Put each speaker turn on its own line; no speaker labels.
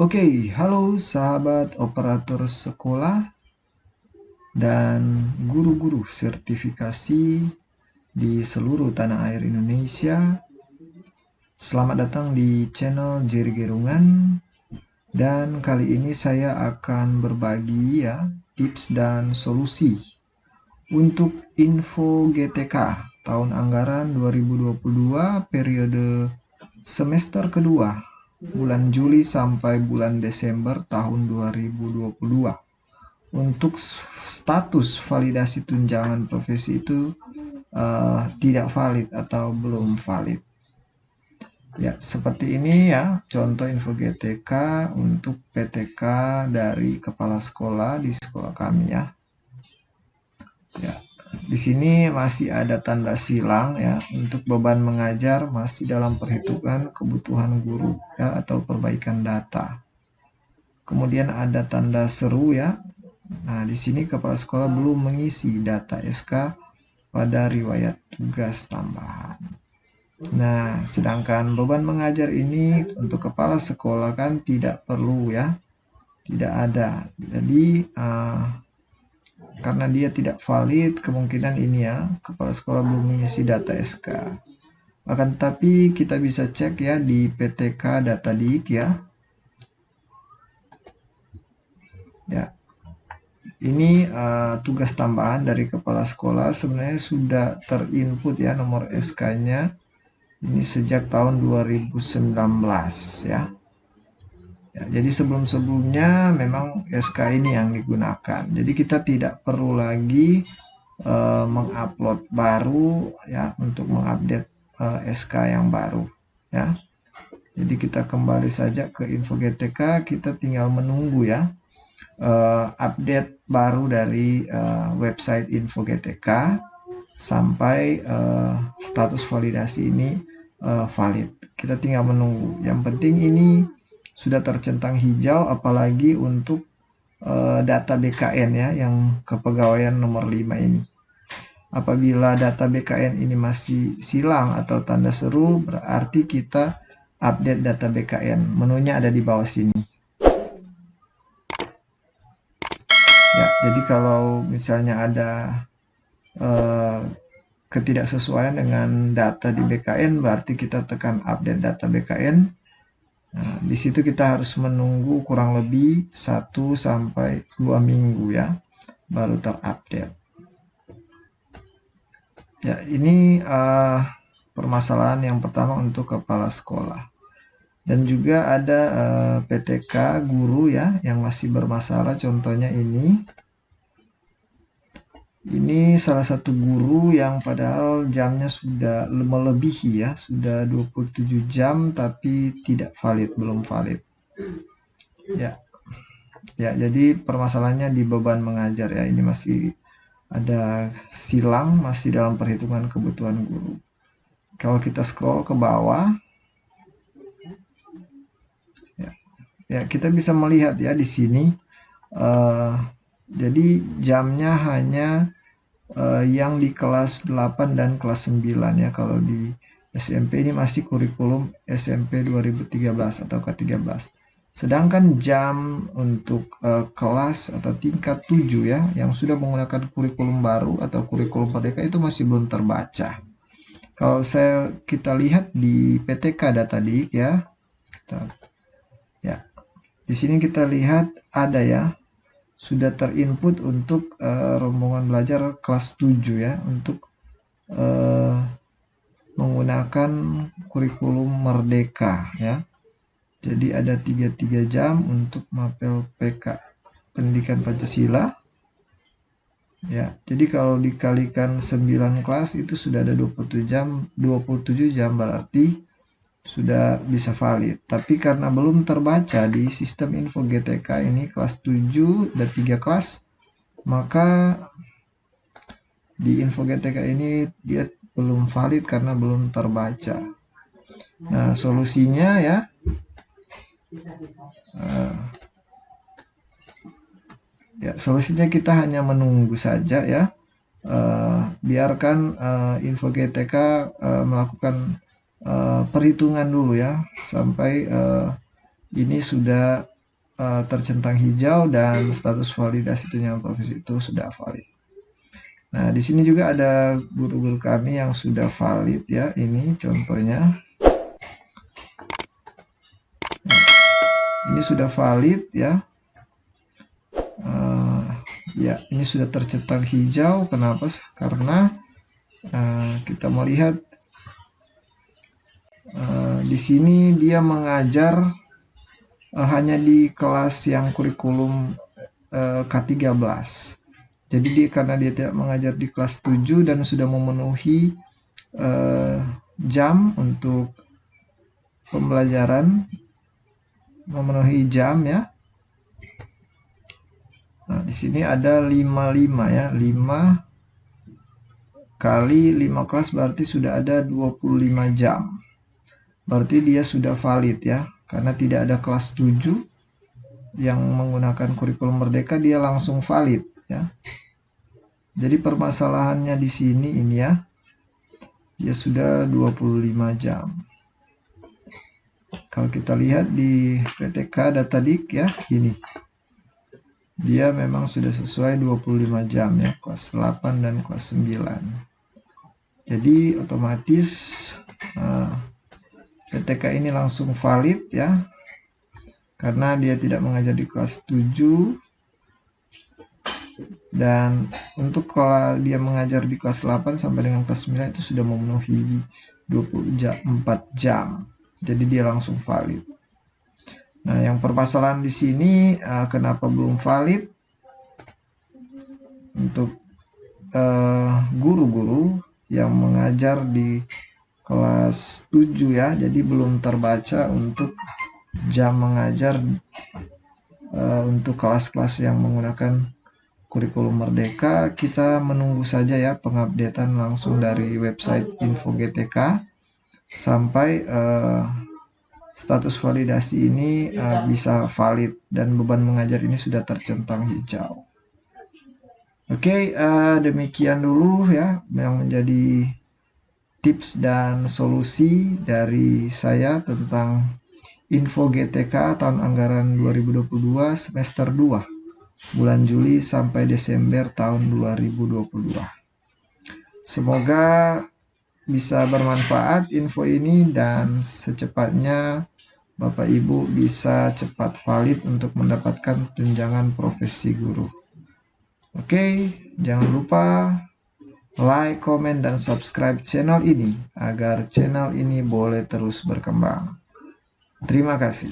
Oke, halo sahabat operator sekolah dan guru-guru sertifikasi di seluruh tanah air Indonesia. Selamat datang di channel Jerry Gerungan. Dan kali ini saya akan berbagi tips dan solusi untuk info GTK tahun anggaran 2022 periode semester kedua bulan Juli sampai bulan Desember tahun 2022. Untuk status validasi tunjangan profesi itu tidak valid atau belum valid. Ya, seperti ini ya contoh info GTK untuk PTK dari kepala sekolah di sekolah kami ya. Ya, di sini masih ada tanda silang ya untuk beban mengajar masih dalam perhitungan kebutuhan guru ya atau perbaikan data. Kemudian ada tanda seru ya. Nah, di sini kepala sekolah belum mengisi data SK pada riwayat tugas tambahan. Nah, sedangkan beban mengajar ini untuk kepala sekolah kan tidak perlu ya, tidak ada. Jadi, karena dia tidak valid, kemungkinan ini ya, kepala sekolah belum mengisi data SK. Akan tetapi kita bisa cek ya di PTK Data Dik ya. Ya, ini tugas tambahan dari kepala sekolah sebenarnya sudah terinput ya nomor SK-nya. Ini sejak tahun 2019 ya. Ya, jadi sebelum-sebelumnya memang SK ini yang digunakan. Jadi kita tidak perlu lagi mengupload baru ya untuk mengupdate SK yang baru ya. Jadi kita kembali saja ke info GTK, kita tinggal menunggu ya update baru dari website info GTK sampai status validasi ini valid. Kita tinggal menunggu. Yang penting ini sudah tercentang hijau, apalagi untuk data BKN ya yang kepegawaian nomor 5 ini. Apabila data BKN ini masih silang atau tanda seru, berarti kita update data BKN. Menunya ada di bawah sini. Ya, jadi kalau misalnya ada ketidaksesuaian dengan data di BKN, berarti kita tekan update data BKN. Nah, di situ kita harus menunggu kurang lebih 1 sampai 2 minggu ya, baru terupdate. Ya, ini permasalahan yang pertama untuk kepala sekolah. Dan juga ada PTK guru ya yang masih bermasalah, contohnya ini. Ini salah satu guru yang padahal jamnya sudah melebihi ya, sudah 27 jam tapi tidak valid, belum valid. Ya. Ya, jadi permasalahannya di beban mengajar ya. Ini masih ada silang, masih dalam perhitungan kebutuhan guru. Kalau kita scroll ke bawah, ya kita bisa melihat ya di sini. Jadi jamnya hanya yang di kelas 8 dan kelas 9 ya. Kalau di SMP ini masih kurikulum SMP 2013 atau K13. Sedangkan jam untuk kelas atau tingkat 7 ya yang sudah menggunakan kurikulum baru atau kurikulum merdeka itu masih belum terbaca. Kalau kita lihat di PTK Data Dik ya. Di sini kita lihat ada ya sudah terinput untuk rombongan belajar kelas 7 ya untuk menggunakan kurikulum merdeka ya. Jadi ada 33 jam untuk mapel PK Pendidikan Pancasila. Ya, jadi kalau dikalikan 9 kelas itu sudah ada 27 jam berarti sudah bisa valid. Tapi karena belum terbaca di sistem info GTK ini kelas 7 dan 3 kelas, maka di info GTK ini dia belum valid karena belum terbaca. Nah, solusinya ya solusinya kita hanya menunggu saja ya. Biarkan info GTK melakukan perhitungan dulu ya sampai ini sudah tercentang hijau dan status validasi tunjangan profesi itu sudah valid. Nah, di sini juga ada guru-guru kami yang sudah valid ya. Ini contohnya. Ini sudah valid ya. Ya, ini sudah tercentang hijau. Kenapa? Karena kita melihat di sini dia mengajar hanya di kelas yang kurikulum K13. Jadi karena dia tidak mengajar di kelas 7 dan sudah memenuhi jam untuk pembelajaran, memenuhi jam ya. Nah, di sini ada 55 ya, 5 kali 5 kelas berarti sudah ada 25 jam. Berarti dia sudah valid ya, karena tidak ada kelas 7 yang menggunakan kurikulum Merdeka, dia langsung valid ya. Jadi permasalahannya di sini ini ya, dia sudah 25 jam. Kalau kita lihat di PTK Datadik ya, ini dia memang sudah sesuai 25 jam ya, kelas 8 dan kelas 9. Jadi otomatis PTK ini langsung valid ya, karena dia tidak mengajar di kelas 7. Dan untuk kalau dia mengajar di kelas 8 sampai dengan kelas 9 itu sudah memenuhi 24 jam. Jadi dia langsung valid. Nah, yang permasalahan di sini kenapa belum valid untuk guru-guru yang mengajar di kelas 7 ya. Jadi belum terbaca untuk jam mengajar untuk kelas-kelas yang menggunakan kurikulum Merdeka. Kita menunggu saja ya pengupdatean langsung dari website Info GTK sampai status validasi ini bisa valid dan beban mengajar ini sudah tercentang hijau. Oke, demikian dulu ya yang menjadi tips dan solusi dari saya tentang Info GTK tahun anggaran 2022 semester 2. Bulan Juli sampai Desember tahun 2022. Semoga bisa bermanfaat info ini dan secepatnya Bapak Ibu bisa cepat valid untuk mendapatkan tunjangan profesi guru. Oke, jangan lupa like, komen, dan subscribe channel ini agar channel ini boleh terus berkembang. Terima kasih.